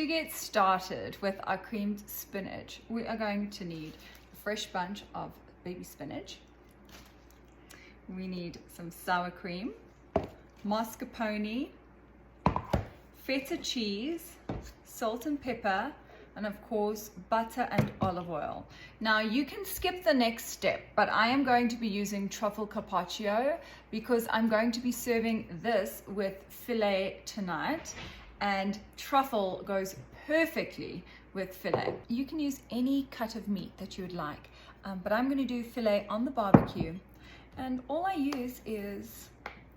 To get started with our creamed spinach, we are going to need a fresh bunch of baby spinach. We need some sour cream, mascarpone, feta cheese, salt and pepper, and of course butter and olive oil. Now you can skip the next step, but I am going to be using truffle carpaccio because I'm going to be serving this with filet tonight, and truffle goes perfectly with filet. You can use any cut of meat that you would like, but I'm going to do filet on the barbecue, and all I use is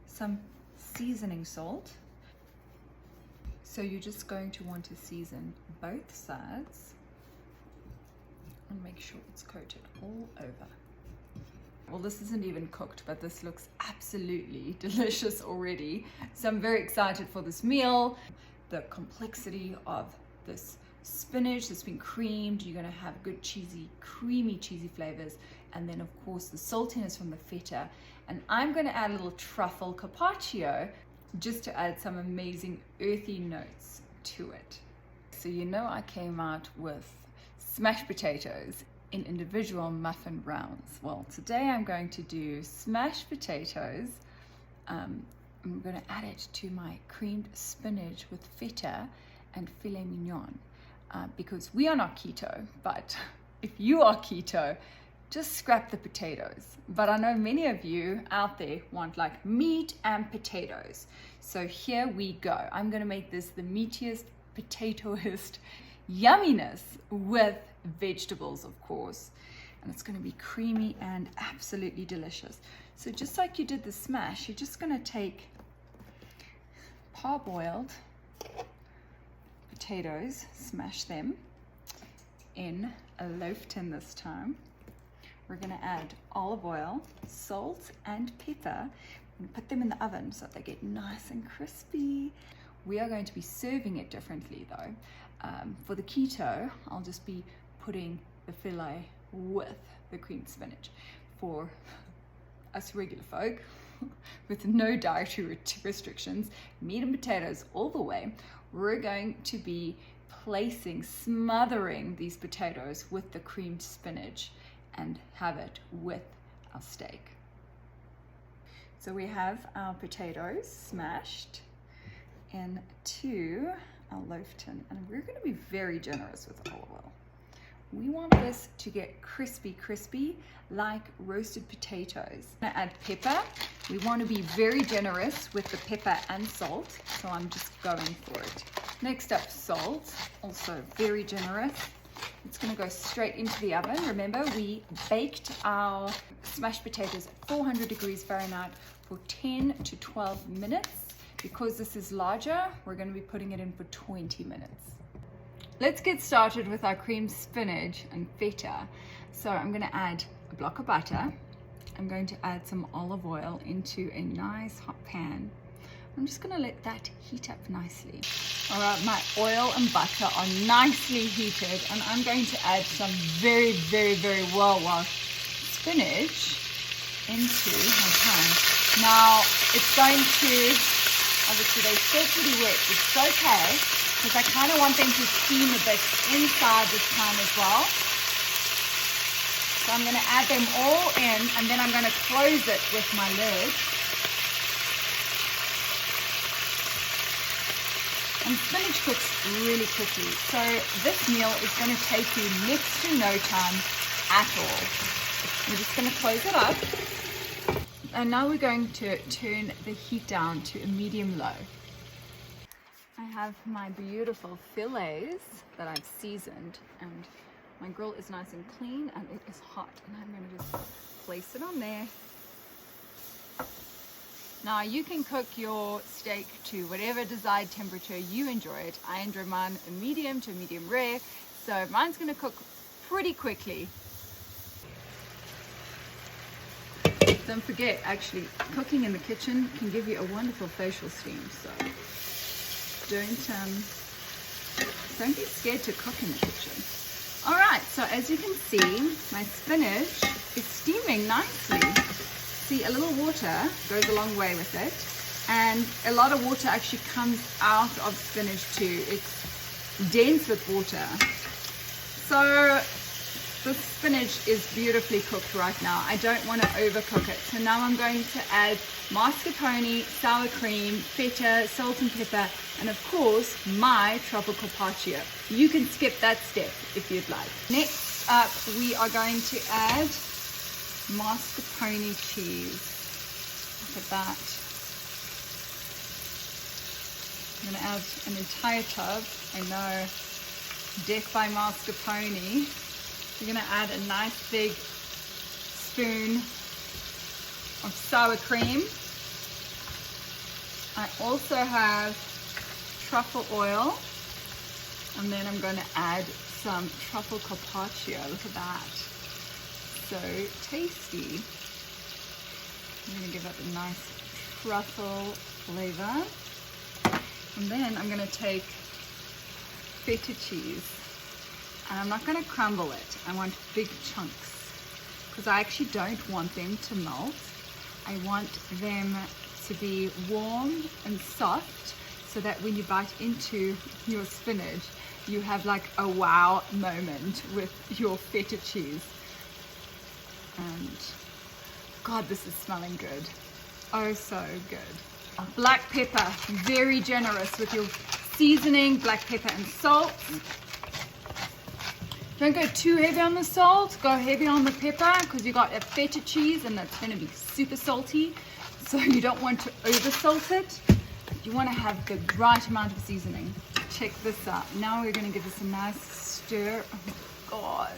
some seasoning salt. So you're just going to want to season both sides and make sure it's coated all over. Well, this isn't even cooked, but this looks absolutely delicious already. So I'm very excited for this meal. The complexity of this spinach that's been creamed, you're gonna have good cheesy, creamy cheesy flavors. And then of course the saltiness from the feta. And I'm gonna add a little truffle carpaccio just to add some amazing earthy notes to it. So you know I came out with smashed potatoes in individual muffin rounds. Well, today I'm going to do smashed potatoes. I'm going to add it to my creamed spinach with feta and filet mignon because we are not keto, but if you are keto, just scrap the potatoes. But I know many of you out there want like meat and potatoes. So here we go. I'm going to make this the meatiest, potatoist yumminess with vegetables, of course. And it's going to be creamy and absolutely delicious. So just like you did the smash, you're just going to take parboiled potatoes, smash them in a loaf tin this time. We're going to add olive oil, salt, and pepper, and put them in the oven so that they get nice and crispy. We are going to be serving it differently though. For the keto, I'll just be putting the filet with the creamed spinach. For us regular folk with no dietary restrictions, meat and potatoes all the way, we're going to be smothering these potatoes with the creamed spinach and have it with our steak. So we have our potatoes smashed into our loaf tin, and we're going to be very generous with olive oil. We want this to get crispy like roasted potatoes. I'm going to add pepper. We want to be very generous with the pepper and salt, so I'm just going for it. Next up, salt, also very generous. It's going to go straight into the oven. Remember, we baked our smashed potatoes at 400 degrees Fahrenheit for 10 to 12 minutes. Because this is larger, we're going to be putting it in for 20 minutes. Let's get started with our creamed spinach and feta. So I'm going to add a block of butter. I'm going to add some olive oil into a nice hot pan. I'm just going to let that heat up nicely. All right, my oil and butter are nicely heated, and I'm going to add some very well washed spinach into my pan. Now it's going to, obviously they're still pretty wet, it's okay, because I kind of want them to steam a bit inside this time as well. So I'm going to add them all in, and then I'm going to close it with my lid. And spinach cooks really quickly, so this meal is going to take you next to no time at all. We're just going to close it up. And now we're going to turn the heat down to a medium-low. I have my beautiful fillets that I've seasoned, and my grill is nice and clean and it is hot, and I'm going to just place it on there. Now you can cook your steak to whatever desired temperature you enjoy it. I enjoy mine a medium to a medium rare, so mine's going to cook pretty quickly. Don't forget, actually, cooking in the kitchen can give you a wonderful facial steam, so don't be scared to cook in the kitchen. All right, so as you can see, my spinach is steaming nicely. See, a little water goes a long way with it, and a lot of water actually comes out of spinach too. It's dense with water. So the spinach is beautifully cooked right now. I don't want to overcook it. So now I'm going to add mascarpone, sour cream, feta, salt and pepper, and of course my truffle carpaccio. You can skip that step if you'd like. Next up, we are going to add mascarpone cheese. Look at that. I'm going to add an entire tub. I know, death by mascarpone. We're going to add a nice big spoon of sour cream. I also have truffle oil, and then I'm going to add some truffle carpaccio. Look at that. So tasty. I'm going to give it a nice truffle flavor. And then I'm going to take feta cheese, and I'm not going to crumble it. I want big chunks because I actually don't want them to melt. I want them to be warm and soft so that when you bite into your spinach, you have like a wow moment with your feta cheese. And God, this is smelling good. Oh, so good. Black pepper, very generous with your seasoning, black pepper and salt. Don't go too heavy on the salt, go heavy on the pepper because you got a feta cheese and that's going to be super salty. So you don't want to over salt it. You want to have the right amount of seasoning. Check this out. Now we're going to give this a nice stir. Oh God.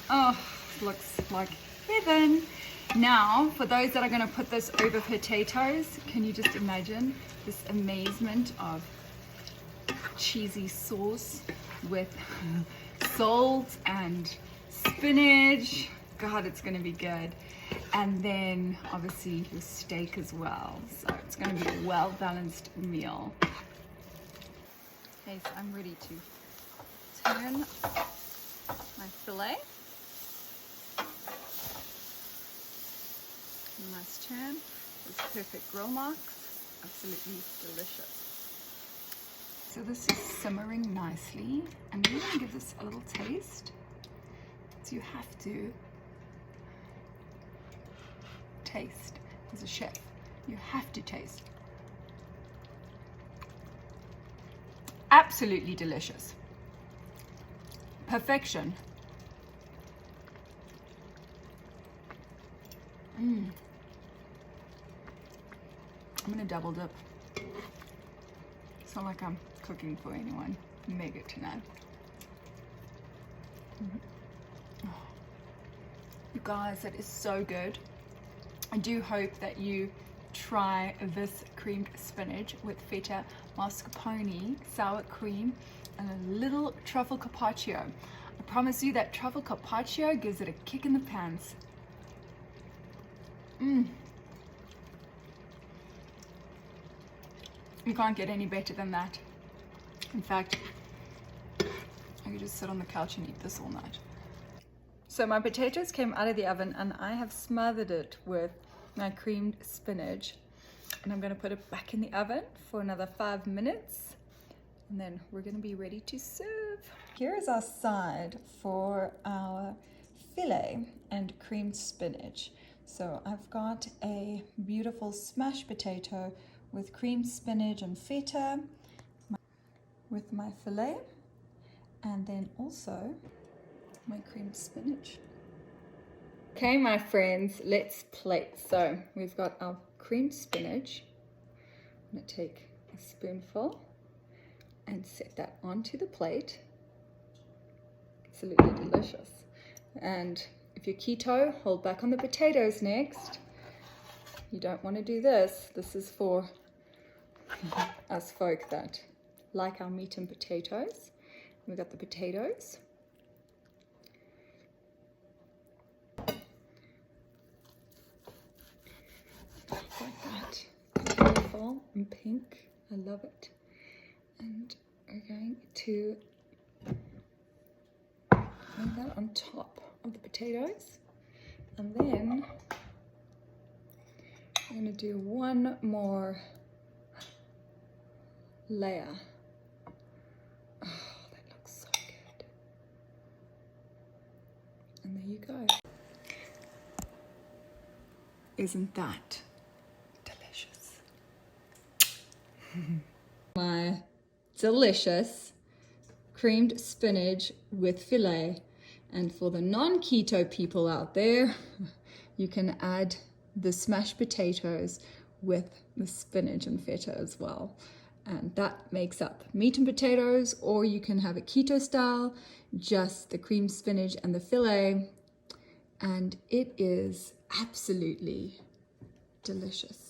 Oh, looks like heaven. Now, for those that are going to put this over potatoes, can you just imagine this amazement of cheesy sauce with salt and spinach? God, it's going to be good. And then obviously your steak as well. So it's going to be a well-balanced meal. Okay, so I'm ready to turn my filet. Nice turn. Those perfect grill marks. Absolutely delicious. So this is simmering nicely, and we're going to give this a little taste. So you have to taste. As a chef, you have to taste. Absolutely delicious. Perfection. I'm gonna double dip. It's not like I'm cooking for anyone. Mega tonight. Oh. You guys, that is so good. I do hope that you try this creamed spinach with feta, mascarpone, sour cream, and a little truffle carpaccio. I promise you that truffle carpaccio gives it a kick in the pants. You can't get any better than that. In fact, I could just sit on the couch and eat this all night. So my potatoes came out of the oven and I have smothered it with my creamed spinach. And I'm going to put it back in the oven for another 5 minutes. And then we're going to be ready to serve. Here is our side for our filet and creamed spinach. So I've got a beautiful smashed potato with creamed spinach and feta with my filet, and then also my creamed spinach. Okay, my friends, let's plate. So we've got our creamed spinach. I'm going to take a spoonful and set that onto the plate. Absolutely delicious. And if you're keto, hold back on the potatoes next. You don't want to do this. This is for us folk that like our meat and potatoes. We've got the potatoes. Like that. Beautiful and pink. I love it. And we're going to lay that on top of the potatoes. And then I'm going to do one more layer. Oh, you go. Isn't that delicious? My delicious creamed spinach with filet. And for the non-keto people out there, you can add the smashed potatoes with the spinach and feta as well. And that makes up meat and potatoes, or you can have it keto style, just the creamed spinach and the filet. And it is absolutely delicious.